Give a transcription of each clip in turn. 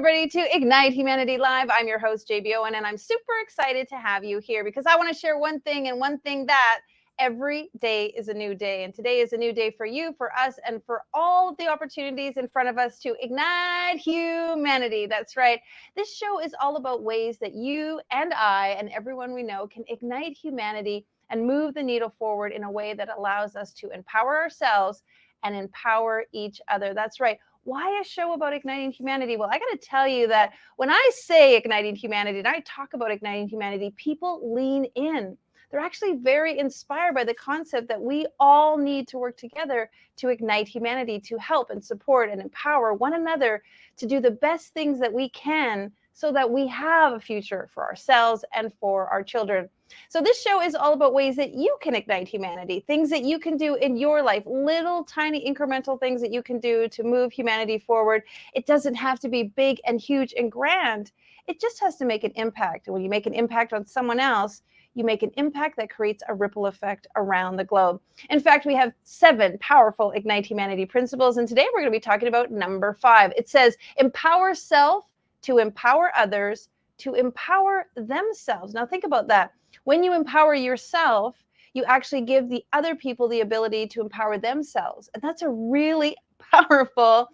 everybody, to Ignite Humanity Live. I'm your host, JB Owen, and I'm super excited to have you here because I want to share one thing and one thing that every day is a new day. And today is a new day for you, for us, and for all of the opportunities in front of us to ignite humanity. That's right. This show is all about ways that you and I and everyone we know can ignite humanity and move the needle forward in a way that allows us to empower ourselves and empower each other. That's right. Why a show about igniting humanity? Well, I got to tell you that when I say igniting humanity and I talk about igniting humanity, people lean in. They're actually very inspired by the concept that we all need to work together to ignite humanity, to help and support and empower one another to do the best things that we can so that we have a future for ourselves and for our children. So this show is all about ways that you can ignite humanity, things that you can do in your life, little tiny incremental things that you can do to move humanity forward. It doesn't have to be big and huge and grand. It just has to make an impact. And when you make an impact on someone else, you make an impact that creates a ripple effect around the globe. In fact, we have 7 powerful Ignite Humanity principles. And today we're going to be talking about number 5. It says, empower self to empower others, to empower themselves. Now think about that. When you empower yourself, you actually give the other people the ability to empower themselves. And that's a really powerful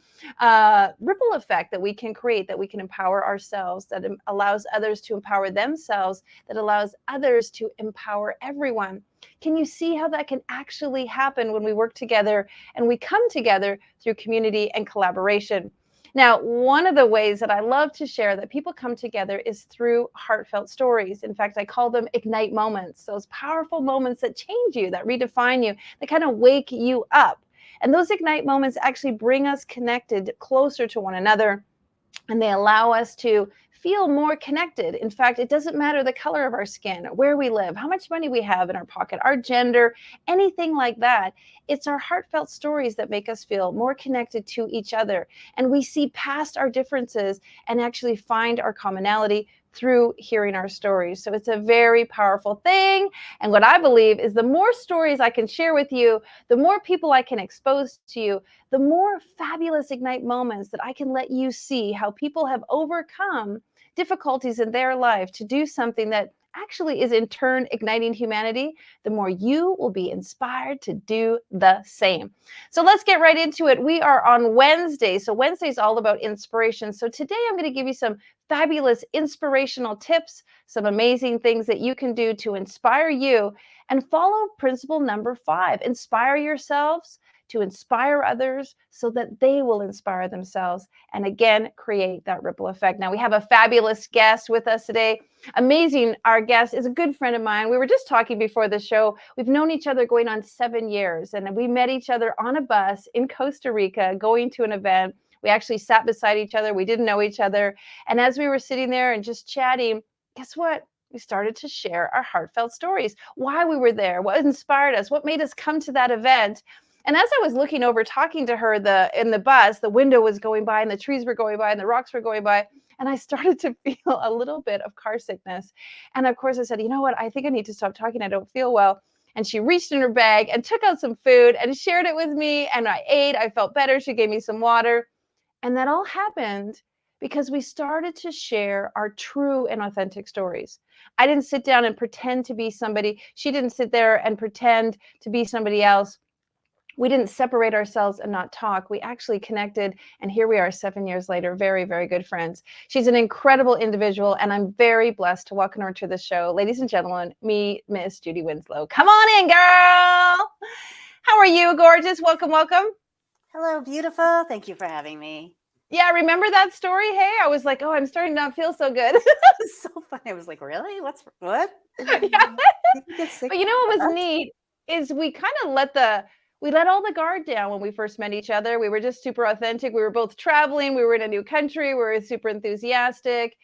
ripple effect that we can create, that we can empower ourselves, that allows others to empower themselves, that allows others to empower everyone. Can you see how that can actually happen when we work together and we come together through community and collaboration? Now, one of the ways that I love to share that people come together is through heartfelt stories. In fact, I call them ignite moments, those powerful moments that change you, that redefine you, that kind of wake you up. And those ignite moments actually bring us connected closer to one another, and they allow us to feel more connected. In fact, it doesn't matter the color of our skin, where we live, how much money we have in our pocket, our gender, anything like that. It's our heartfelt stories that make us feel more connected to each other. And we see past our differences and actually find our commonality through hearing our stories. So it's a very powerful thing. And what I believe is the more stories I can share with you, the more people I can expose to you, the more fabulous ignite moments that I can let you see how people have overcome difficulties in their life to do something that actually is in turn igniting humanity, the more you will be inspired to do the same. So let's get right into it. We are on Wednesday. So Wednesday is all about inspiration. So today I'm going to give you some fabulous inspirational tips, some amazing things that you can do to inspire you, and follow principle number 5. Inspire yourselves to inspire others so that they will inspire themselves and again create that ripple effect. Now we have a fabulous guest with us today. Amazing. Our guest is a good friend of mine. We were just talking before the show. We've known each other going on 7 years, and we met each other on a bus in Costa Rica going to an event. We actually sat beside each other. We didn't know each other. And as we were sitting there and just chatting, guess what? We started to share our heartfelt stories, why we were there, what inspired us, what made us come to that event. And as I was looking over, talking to her in the bus, the window was going by and the trees were going by and the rocks were going by. And I started to feel a little bit of car sickness. And of course I said, you know what? I think I need to stop talking. I don't feel well. And she reached in her bag and took out some food and shared it with me. And I ate. I felt better. She gave me some water. And that all happened because we started to share our true and authentic stories. I didn't sit down and pretend to be somebody. She didn't sit there and pretend to be somebody else. We didn't separate ourselves and not talk. We actually connected, and here we are 7 years later, very, very good friends. She's an incredible individual, and I'm very blessed to welcome her to the show. Ladies and gentlemen, Miss Judy Winslow. Come on in, girl. How are you, gorgeous? Welcome, welcome. Hello, beautiful. Thank you for having me. Yeah, remember that story? Hey, I was like, oh, I'm starting to not feel so good. It's so funny. I was like, really? What? Yeah. But you know what was neat is we kind of let all the guard down when we first met each other. We were just super authentic. We were both traveling. We were in a new country. We were super enthusiastic.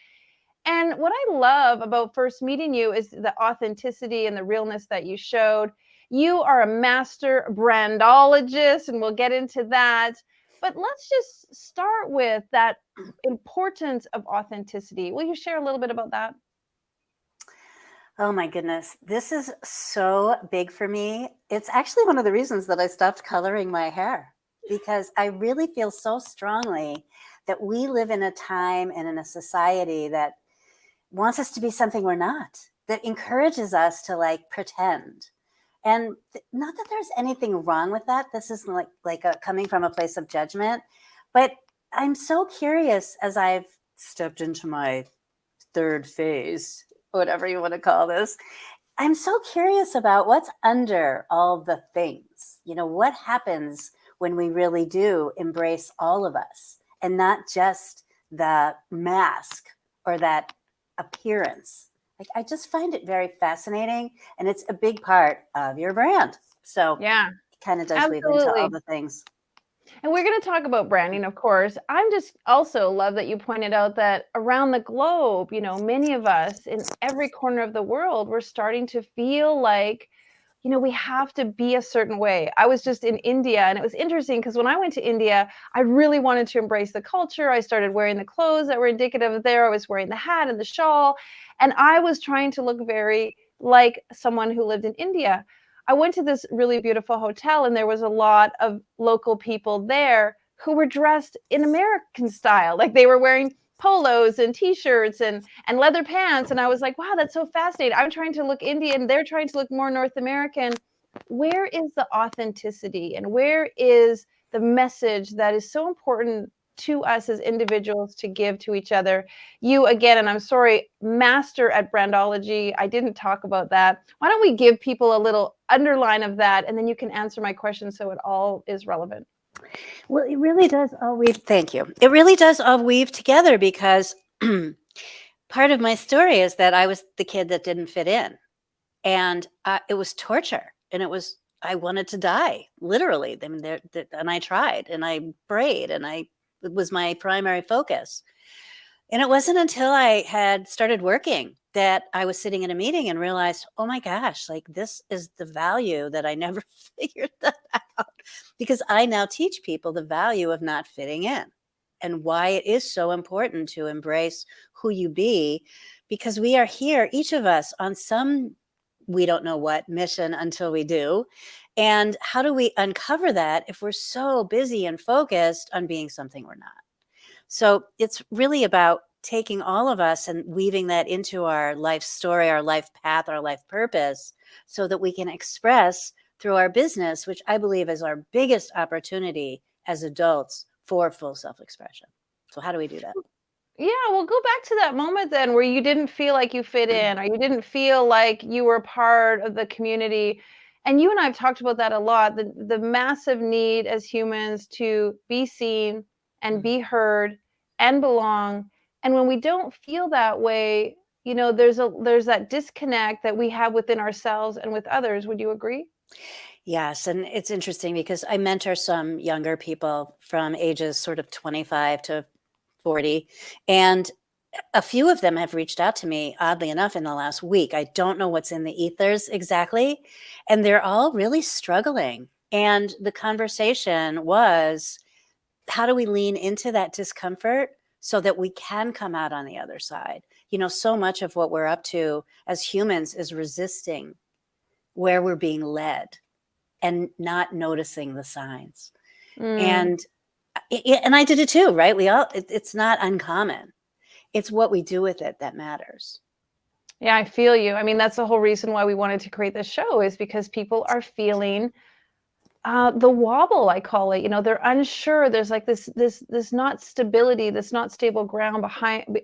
And what I love about first meeting you is the authenticity and the realness that you showed. You are a master brandologist, and we'll get into that. But let's just start with that importance of authenticity. Will you share a little bit about that? Oh my goodness. This is so big for me. It's actually one of the reasons that I stopped coloring my hair, because I really feel so strongly that we live in a time and in a society that wants us to be something we're not, that encourages us to like pretend. And not that there's anything wrong with that. This isn't coming from a place of judgment, but I'm so curious as I've stepped into my third phase, whatever you want to call this. I'm so curious about what's under all the things. You know, what happens when we really do embrace all of us and not just the mask or that appearance. Like, I just find it very fascinating, and it's a big part of your brand. So Yeah, it kind of does weave into absolutely. all the things. And we're going to talk about branding, of course. I'm just also love that you pointed out that around the globe, many of us in every corner of the world, we're starting to feel like, we have to be a certain way. I was just in India, and it was interesting because when I went to India, I really wanted to embrace the culture. I started wearing the clothes that were indicative of there. I was wearing the hat and the shawl, and I was trying to look very like someone who lived in India. I went to this really beautiful hotel, and there was a lot of local people there who were dressed in American style. Like, they were wearing polos and t-shirts and leather pants. And I was like, wow, that's so fascinating. I'm trying to look Indian. They're trying to look more North American. Where is the authenticity, and where is the message that is so important to us as individuals to give to each other? You, again, and I'm sorry, master at brandology. I didn't talk about that. Why don't we give people a little underline of that, and then you can answer my question so it all is relevant. Well, it really does all weave. Thank you. It really does all weave together, because part of my story is that I was the kid that didn't fit in, and it was torture, and I wanted to die, literally. I mean, and I tried, and I prayed, and it was my primary focus. And it wasn't until I had started working that I was sitting in a meeting and realized, oh my gosh, like, this is the value that I never figured that out, because I now teach people the value of not fitting in and why it is so important to embrace who you be, because we are here, each of us, on some, we don't know what mission until we do. And how do we uncover that if we're so busy and focused on being something we're not? So it's really about taking all of us and weaving that into our life story, our life path, our life purpose, so that we can express through our business, which I believe is our biggest opportunity as adults for full self-expression. So how do we do that? Yeah, well, go back to that moment then where you didn't feel like you fit in, or you didn't feel like you were part of the community. And you and I have talked about that a lot, the massive need as humans to be seen and be heard and belong. And when we don't feel that way, there's that disconnect that we have within ourselves and with others. Would you agree? Yes. And it's interesting because I mentor some younger people from ages sort of 25 to 40. And a few of them have reached out to me, oddly enough, in the last week. I don't know what's in the ethers exactly. And they're all really struggling. And the conversation was, how do we lean into that discomfort so that we can come out on the other side? So much of what we're up to as humans is resisting where we're being led and not noticing the signs. Mm. And I did it too, right? It's not uncommon. It's what we do with it that matters. Yeah, I feel you. I mean, that's the whole reason why we wanted to create this show, is because people are feeling the wobble, I call it. They're unsure. There's like this not stability, this not stable ground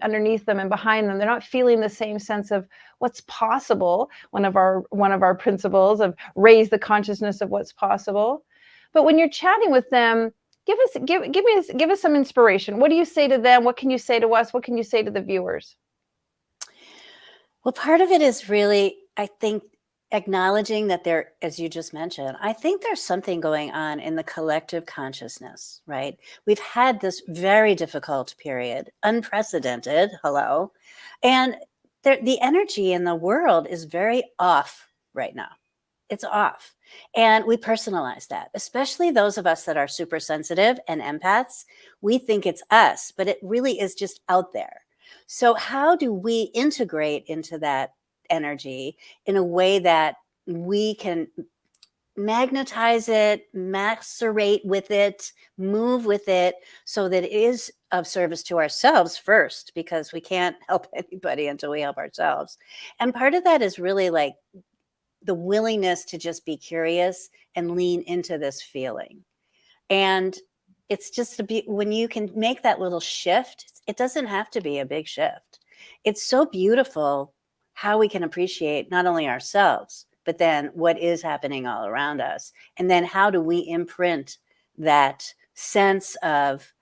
underneath them and behind them. They're not feeling the same sense of what's possible. One of our principles of raise the consciousness of what's possible. But when you're chatting with them, give us some inspiration. What do you say to them? What can you say to us? What can you say to the viewers? Well, part of it is really, I think, acknowledging that there, as you just mentioned, I think there's something going on in the collective consciousness, right? We've had this very difficult period, unprecedented, hello. And the energy in the world is very off right now. It's off. And we personalize that, especially those of us that are super sensitive and empaths. We think it's us, but it really is just out there. So how do we integrate into that energy in a way that we can magnetize it, macerate with it, move with it, so that it is of service to ourselves first, because we can't help anybody until we help ourselves. And part of that is really like the willingness to just be curious and lean into this feeling. And it's just when you can make that little shift, it doesn't have to be a big shift. It's so beautiful how we can appreciate not only ourselves, but then what is happening all around us. And then how do we imprint that sense of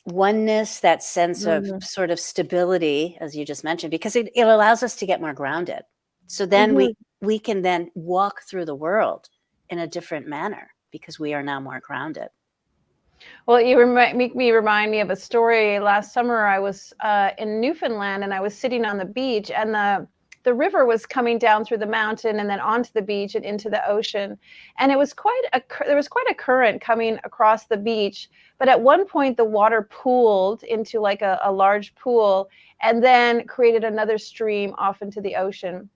oneness, that sense of sort of stability, as you just mentioned, because it allows us to get more grounded. So then we can then walk through the world in a different manner because we are now more grounded. Well, you make me remind me of a story. Last summer, I was in Newfoundland, and I was sitting on the beach, and the river was coming down through the mountain and then onto the beach and into the ocean. And it was there was quite a current coming across the beach. But at one point, the water pooled into like a large pool and then created another stream off into the ocean.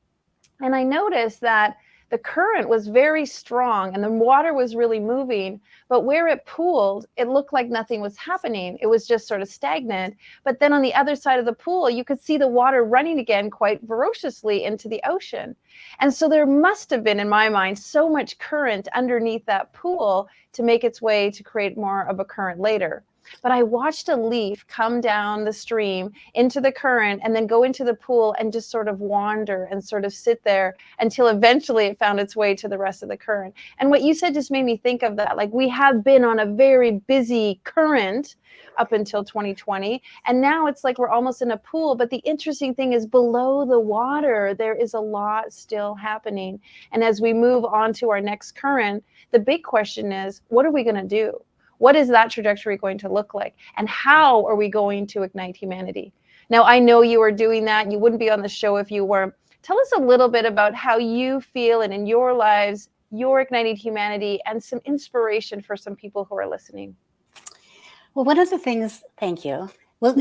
And I noticed that the current was very strong and the water was really moving, but where it pooled, it looked like nothing was happening. It was just sort of stagnant. But then on the other side of the pool, you could see the water running again quite ferociously into the ocean. And so there must have been, in my mind, so much current underneath that pool to make its way to create more of a current later. But I watched a leaf come down the stream into the current and then go into the pool and just sort of wander and sort of sit there until eventually it found its way to the rest of the current. And what you said just made me think of that. Like, we have been on a very busy current up until 2020. And now it's like we're almost in a pool. But the interesting thing is, below the water, there is a lot still happening. And as we move on to our next current, the big question is, what are we going to do? What is that trajectory going to look like? And how are we going to ignite humanity? Now, I know you are doing that. You wouldn't be on the show if you weren't. Tell us a little bit about how you feel, and in your lives, you're igniting humanity, and some inspiration for some people who are listening. Well, one of the things, thank you. Well,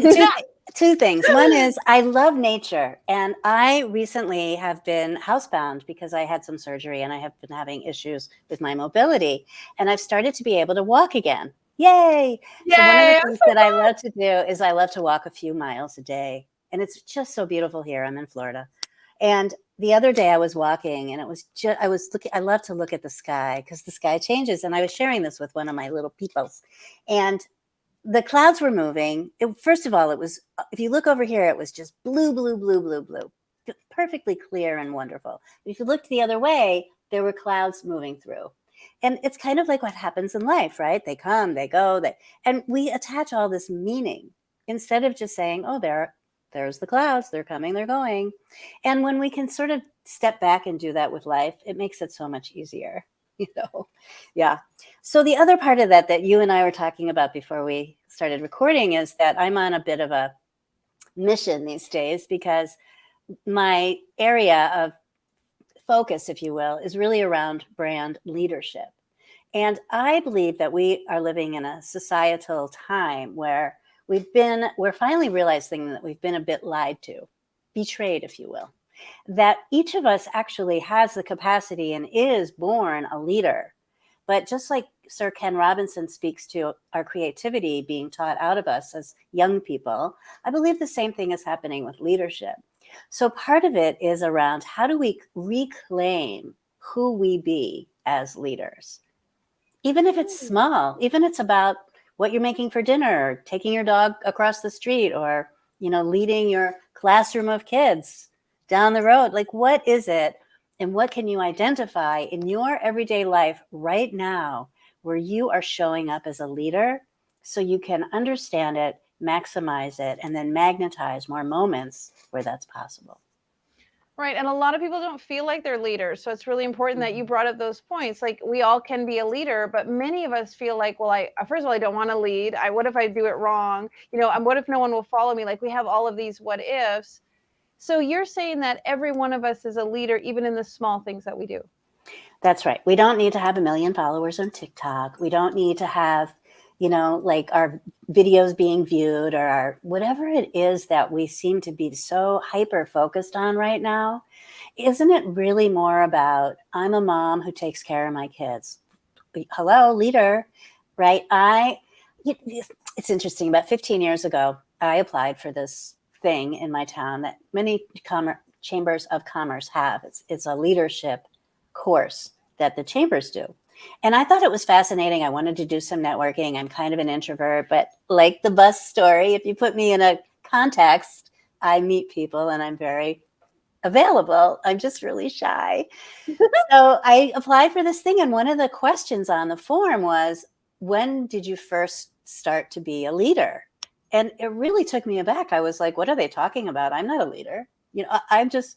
two things. One is, I love nature, and I recently have been housebound because I had some surgery and I have been having issues with my mobility, and I've started to be able to walk again. Yay! So one of the things that I love to do is I love to walk a few miles a day, and it's just so beautiful here. I'm in Florida. And the other day I was walking, and it was just, I love to look at the sky because the sky changes. And I was sharing this with one of my little peoples, and the clouds were moving. First of all, it was, if you look over here, it was just blue, blue, blue, blue, blue, perfectly clear and wonderful. But if you looked the other way, there were clouds moving through. And it's kind of like what happens in life, right? They come, they go, and we attach all this meaning instead of just saying, oh, there's the clouds, they're coming, they're going. And when we can sort of step back and do that with life, it makes it so much easier. Yeah. So the other part of that you and I were talking about before we started recording is that I'm on a bit of a mission these days, because my area of focus, if you will, is really around brand leadership. And I believe that we are living in a societal time where we're finally realizing that we've been a bit lied to, betrayed, if you will. That each of us actually has the capacity and is born a leader. But just like Sir Ken Robinson speaks to our creativity being taught out of us as young people, I believe the same thing is happening with leadership. So part of it is around, how do we reclaim who we be as leaders? Even if it's small, even if it's about what you're making for dinner, or taking your dog across the street, or, leading your classroom of kids down the road. Like, what is it, and what can you identify in your everyday life right now where you are showing up as a leader, so you can understand it, maximize it, and then magnetize more moments where that's possible? Right. And a lot of people don't feel like they're leaders. So it's really important that you brought up those points. Like, we all can be a leader, but many of us feel like, well, first of all, I don't want to lead. What if I do it wrong? What if no one will follow me? Like, we have all of these what ifs. So you're saying that every one of us is a leader, even in the small things that we do. That's right. We don't need to have 1 million followers on TikTok. We don't need to have, like our videos being viewed or our whatever it is that we seem to be so hyper focused on right now, isn't it really more about, I'm a mom who takes care of my kids? Hello, leader, right? It's interesting. About 15 years ago, I applied for this thing in my town that many chambers of commerce have. It's a leadership course that the chambers do. And I thought it was fascinating. I wanted to do some networking. I'm kind of an introvert, but like the bus story, if you put me in a context, I meet people and I'm very available. I'm just really shy. So I applied for this thing. And one of the questions on the form was, when did you first start to be a leader? And it really took me aback. I was like, what are they talking about? I'm not a leader. I just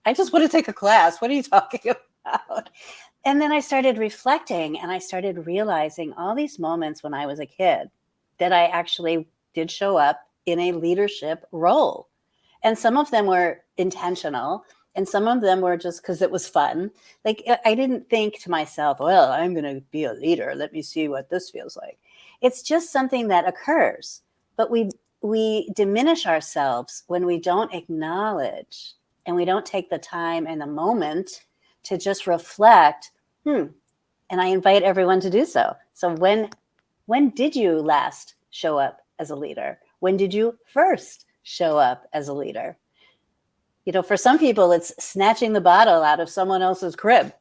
want to take a class. What are you talking about? And then I started reflecting and I started realizing all these moments when I was a kid that I actually did show up in a leadership role. And some of them were intentional and some of them were just because it was fun. Like, I didn't think to myself, well, I'm going to be a leader. Let me see what this feels like. It's just something that occurs. But we diminish ourselves when we don't acknowledge and we don't take the time and the moment to just reflect. And I invite everyone to do so. So when did you last show up as a leader? When did you first show up as a leader? For some people, it's snatching the bottle out of someone else's crib.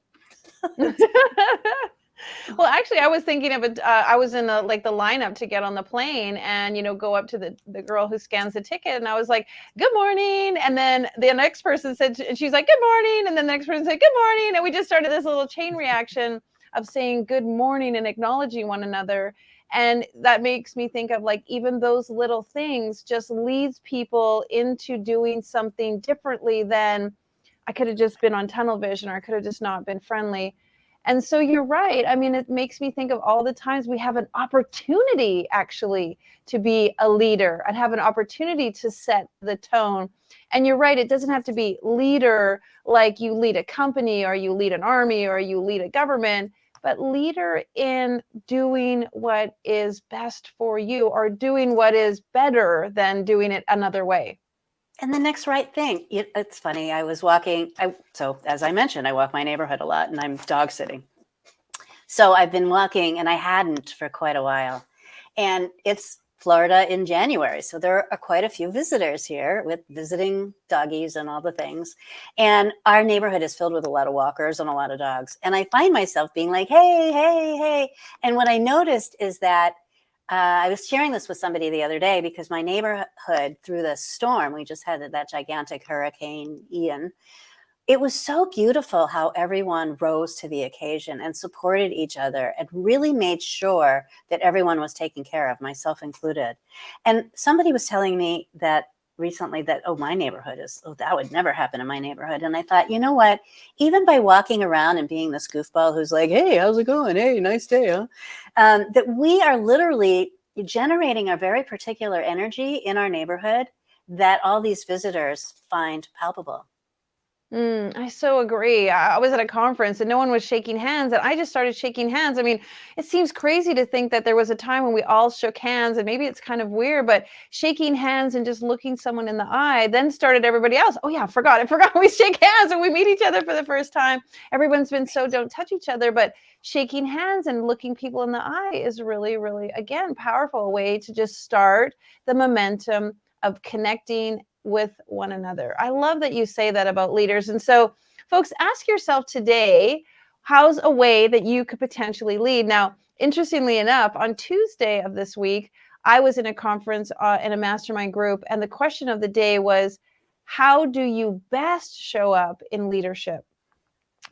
Well, actually, I was thinking of it. I was in the lineup to get on the plane and, go up to the girl who scans the ticket. And I was like, good morning. And then the next person said, and she's like, good morning. And then the next person said, good morning. And we just started this little chain reaction of saying good morning and acknowledging one another. And that makes me think of even those little things just leads people into doing something differently than I could have just been on tunnel vision or I could have just not been friendly. And so you're right. I mean, it makes me think of all the times we have an opportunity actually to be a leader and have an opportunity to set the tone. And you're right. It doesn't have to be leader like you lead a company or you lead an army or you lead a government, but leader in doing what is best for you or doing what is better than doing it another way. And the next right thing. It's funny. I was walking. So as I mentioned, I walk my neighborhood a lot and I'm dog sitting. So I've been walking and I hadn't for quite a while. And it's Florida in January. So there are quite a few visitors here with visiting doggies and all the things. And our neighborhood is filled with a lot of walkers and a lot of dogs. And I find myself being like, hey, hey, hey. And what I noticed is that I was sharing this with somebody the other day because my neighborhood, through the storm, we just had that gigantic Hurricane Ian. It was so beautiful how everyone rose to the occasion and supported each other and really made sure that everyone was taken care of, myself included. And somebody was telling me that recently that, my neighborhood that would never happen in my neighborhood. And I thought, you know what, even by walking around and being this goofball who's like, hey, how's it going? Hey, nice day, huh? That we are literally generating a very particular energy in our neighborhood that all these visitors find palpable. I so agree. I was at a conference and no one was shaking hands and I just started shaking hands. I mean, it seems crazy to think that there was a time when we all shook hands and maybe it's kind of weird, but shaking hands and just looking someone in the eye then started everybody else. Oh yeah, I forgot we shake hands and we meet each other for the first time. Everyone's been so don't touch each other, but shaking hands and looking people in the eye is really, really, again, powerful way to just start the momentum of connecting with one another. I love that you say that about leaders. And so, folks, ask yourself today, how's a way that you could potentially lead? Now, interestingly enough, on Tuesday of this week, I was in a conference in a mastermind group, and the question of the day was, how do you best show up in leadership?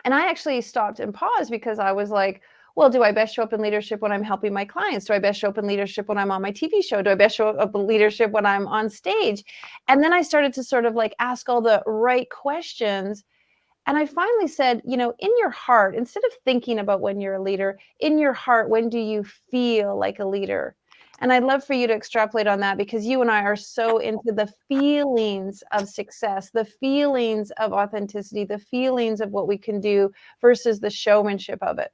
And I actually stopped and paused because I was like, well, do I best show up in leadership when I'm helping my clients? Do I best show up in leadership when I'm on my TV show? Do I best show up in leadership when I'm on stage? And then I started to sort of ask all the right questions. And I finally said, in your heart, instead of thinking about when you're a leader, in your heart, when do you feel like a leader? And I'd love for you to extrapolate on that because you and I are so into the feelings of success, the feelings of authenticity, the feelings of what we can do versus the showmanship of it.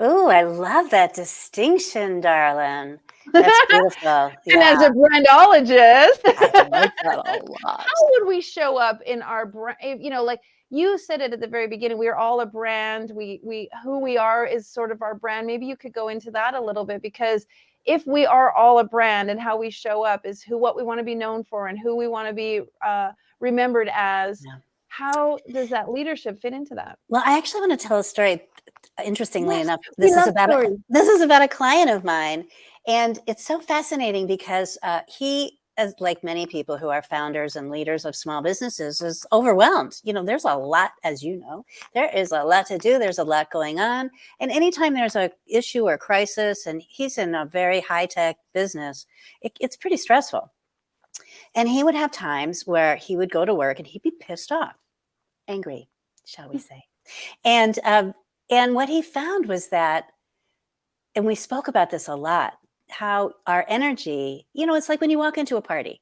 Ooh, I love that distinction, darling. That's beautiful. And as Yeah, a brandologist, I like that a lot. how would we show up in our brand? Like you said it at the very beginning, we are all a brand. We who we are is sort of our brand. Maybe you could go into that a little bit, because if we are all a brand and how we show up is what we want to be known for and who we want to be remembered as, Yeah. how does that leadership fit into that? Well, I actually want to tell a story. Interestingly Yes, enough, we this is love about stories. a client of mine, and it's so fascinating because he, as like many people who are founders and leaders of small businesses, is overwhelmed. There's a lot, as you know, there is a lot to do. There's a lot going on, and anytime there's a issue or crisis, and he's in a very high tech business, it's pretty stressful. And he would have times where he would go to work and he'd be pissed off, angry, shall we say. And what he found was that, and we spoke about this a lot, how our energy, it's like when you walk into a party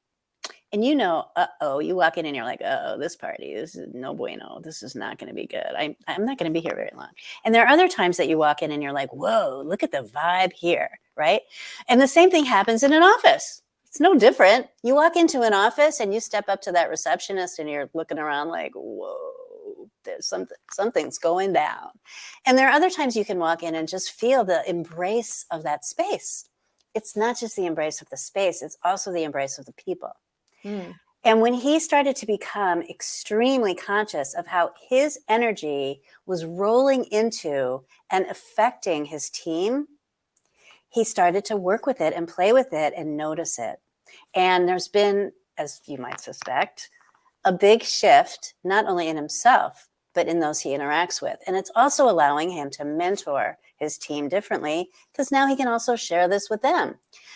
and you walk in and you're like, this party, this is no bueno. This is not going to be good. I'm not going to be here very long. And there are other times that you walk in and you're like, whoa, look at the vibe here, right? And the same thing happens in an office. It's no different. You walk into an office and you step up to that receptionist and you're looking around like, whoa, there's something's going down. And there are other times you can walk in and just feel the embrace of that space. It's not just the embrace of the space, it's also the embrace of the people. Mm. And when he started to become extremely conscious of how his energy was rolling into and affecting his team, he started to work with it and play with it and notice it. And there's been, as you might suspect, a big shift, not only in himself, but in those he interacts with. And it's also allowing him to mentor his team differently, because now he can also share this with them.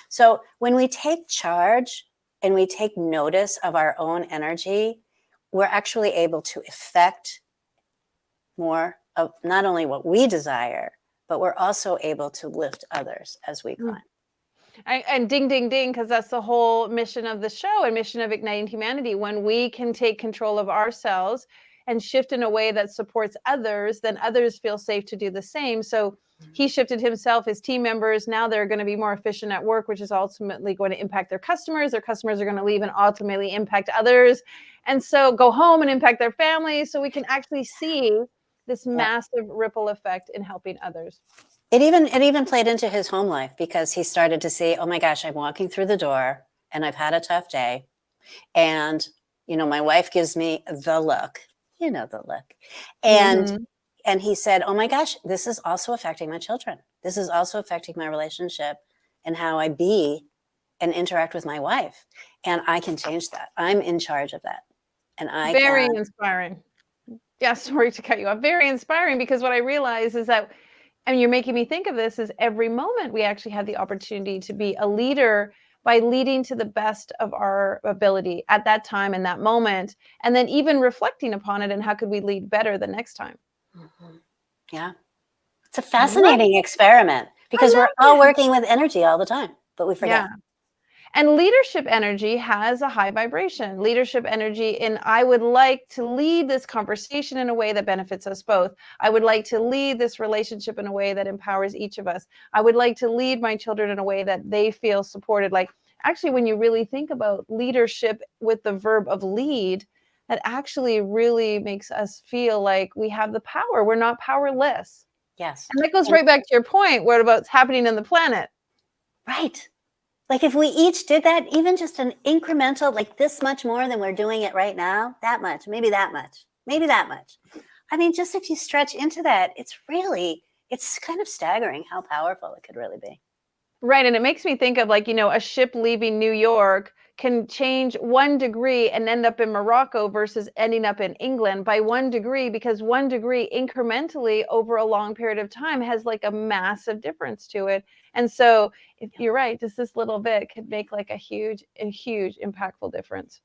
So when we take charge and we take notice of our own energy, we're actually able to affect more of not only what we desire, but we're also able to lift others as we climb. And ding, ding, ding, because that's the whole mission of the show and mission of Igniting Humanity. When we can take control of ourselves and shift in a way that supports others, then others feel safe to do the same. So he shifted himself, his team members. Now they're going to be more efficient at work, which is ultimately going to impact their customers. Their customers are going to leave and ultimately impact others. And so go home and impact their families. So we can actually see this massive ripple effect in helping others. It even played into his home life, because he started to see, oh my gosh, I'm walking through the door and I've had a tough day. And, my wife gives me the look, the look. And he said, oh my gosh, this is also affecting my children. This is also affecting my relationship and how I be and interact with my wife. And I can change that. I'm in charge of that. And I Very can. inspiring. Yeah, sorry to cut you off. Very inspiring, because what I realize is that, and you're making me think of this, is every moment we actually have the opportunity to be a leader by leading to the best of our ability at that time in that moment, and then even reflecting upon it and how could we lead better the next time. Mm-hmm. Yeah. It's a fascinating experiment, because we're all working with energy all the time, but we forget. Yeah. And leadership energy has a high vibration. Leadership energy, and I would like to lead this conversation in a way that benefits us both. I would like to lead this relationship in a way that empowers each of us. I would like to lead my children in a way that they feel supported. Like, actually, when you really think about leadership with the verb of lead, that actually really makes us feel like we have the power. We're not powerless. Yes. And that goes right back to your point. What about what's happening in the planet? Right. Like if we each did that, even just an incremental, like this much more than we're doing it right now, that much, maybe that much, maybe that much. I mean, just if you stretch into that, it's kind of staggering how powerful it could really be. Right. And it makes me think of, like, a ship leaving New York can change 1 degree and end up in Morocco versus ending up in England by 1 degree, because 1 degree incrementally over a long period of time has like a massive difference to it. And so if you're right, just this little bit could make like a huge impactful difference.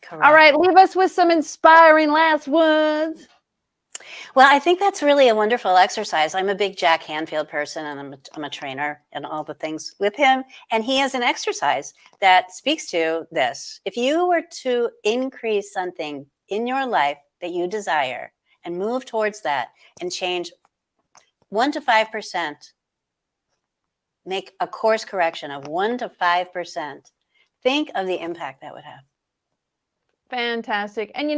Correct. All right. Leave us with some inspiring last words. Well, I think that's really a wonderful exercise. I'm a big Jack Canfield person, and I'm a trainer and all the things with him. And he has an exercise that speaks to this. If you were to increase something in your life that you desire and move towards that and change 1 to 5%. Make a course correction of 1 to 5%. Think of the impact that would have. Fantastic. And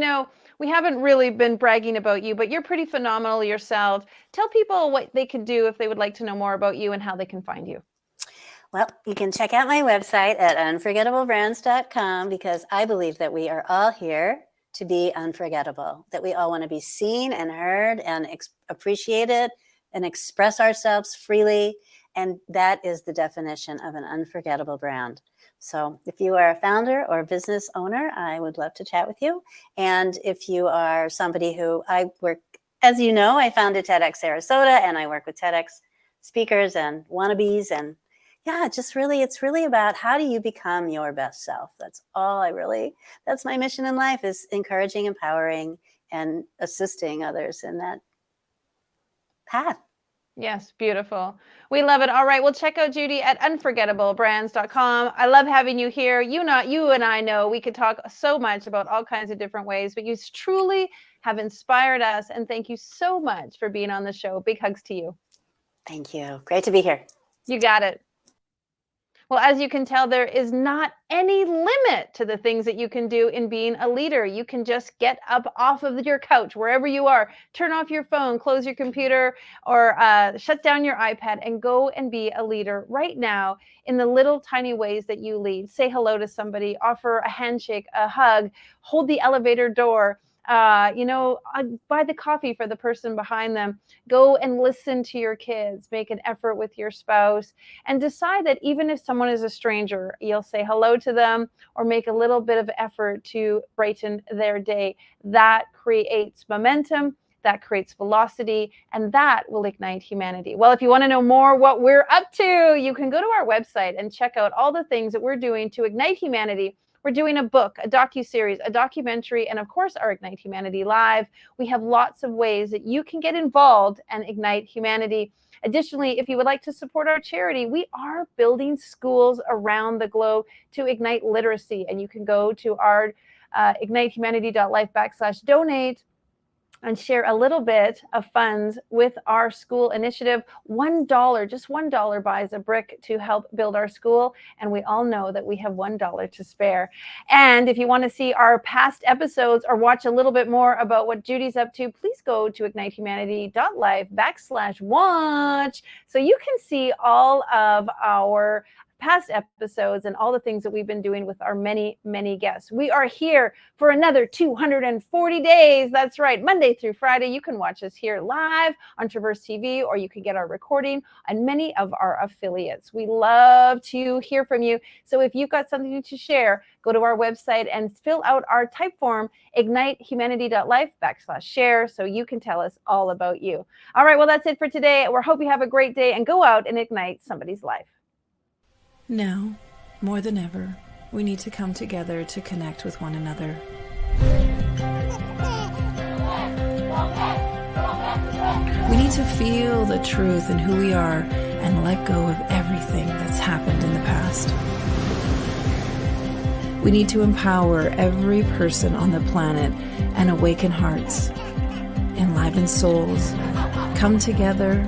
we haven't really been bragging about you, but you're pretty phenomenal yourself. Tell people what they could do if they would like to know more about you and how they can find you. Well, you can check out my website at unforgettableBrands.com, because I believe that we are all here to be unforgettable, that we all want to be seen and heard and appreciated and express ourselves freely. And that is the definition of an unforgettable brand. So if you are a founder or a business owner, I would love to chat with you. And if you are somebody who I work, as you know, I founded TEDxSarasota, and I work with TEDx speakers and wannabes. And yeah, it's really about how do you become your best self? That's my mission in life, is encouraging, empowering, and assisting others in that path. Yes, beautiful. We love it. All right, well, check out Judy at unforgettableBrands.com. I love having you here. You and I know we could talk so much about all kinds of different ways, but you truly have inspired us. And thank you so much for being on the show. Big hugs to you. Thank you. Great to be here. You got it. Well, as you can tell, there is not any limit to the things that you can do in being a leader. You can just get up off of your couch, wherever you are, turn off your phone, close your computer, or shut down your iPad and go and be a leader right now in the little tiny ways that you lead. Say hello to somebody, offer a handshake, a hug, hold the elevator door, buy the coffee for the person behind them, go and listen to your kids, make an effort with your spouse, and decide that even if someone is a stranger, you'll say hello to them or make a little bit of effort to brighten their day. That creates momentum, that creates velocity, and that will ignite humanity. Well, if you want to know more what we're up to, you can go to our website and check out all the things that we're doing to ignite humanity. We're doing a book, a docuseries, a documentary, and of course, our Ignite Humanity Live. We have lots of ways that you can get involved and ignite humanity. Additionally, if you would like to support our charity, we are building schools around the globe to ignite literacy. And you can go to our ignitehumanity.life/donate and share a little bit of funds with our school initiative. $1, just $1 buys a brick to help build our school. And we all know that we have $1 to spare. And if you want to see our past episodes or watch a little bit more about what Judy's up to, please go to ignitehumanity.life/watch so you can see all of our past episodes and all the things that we've been doing with our many, many guests. We are here for another 240 days. That's right. Monday through Friday, you can watch us here live on Traverse TV, or you can get our recording on many of our affiliates. We love to hear from you. So if you've got something to share, go to our website and fill out our type form, ignitehumanity.life/share, so you can tell us all about you. All right. Well, that's it for today. We hope you have a great day and go out and ignite somebody's life. Now, more than ever, we need to come together to connect with one another. We need to feel the truth in who we are and let go of everything that's happened in the past. We need to empower every person on the planet and awaken hearts, enliven souls, come together,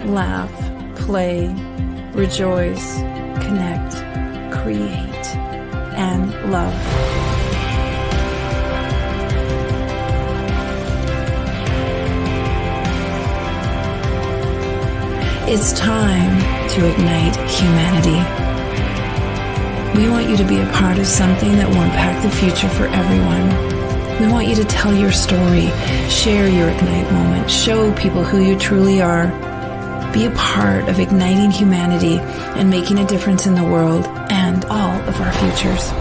laugh, play, rejoice, connect, create, and love. It's time to ignite humanity. We want you to be a part of something that will impact the future for everyone. We want you to tell your story, share your Ignite moment, show people who you truly are. Be a part of igniting humanity and making a difference in the world and all of our futures.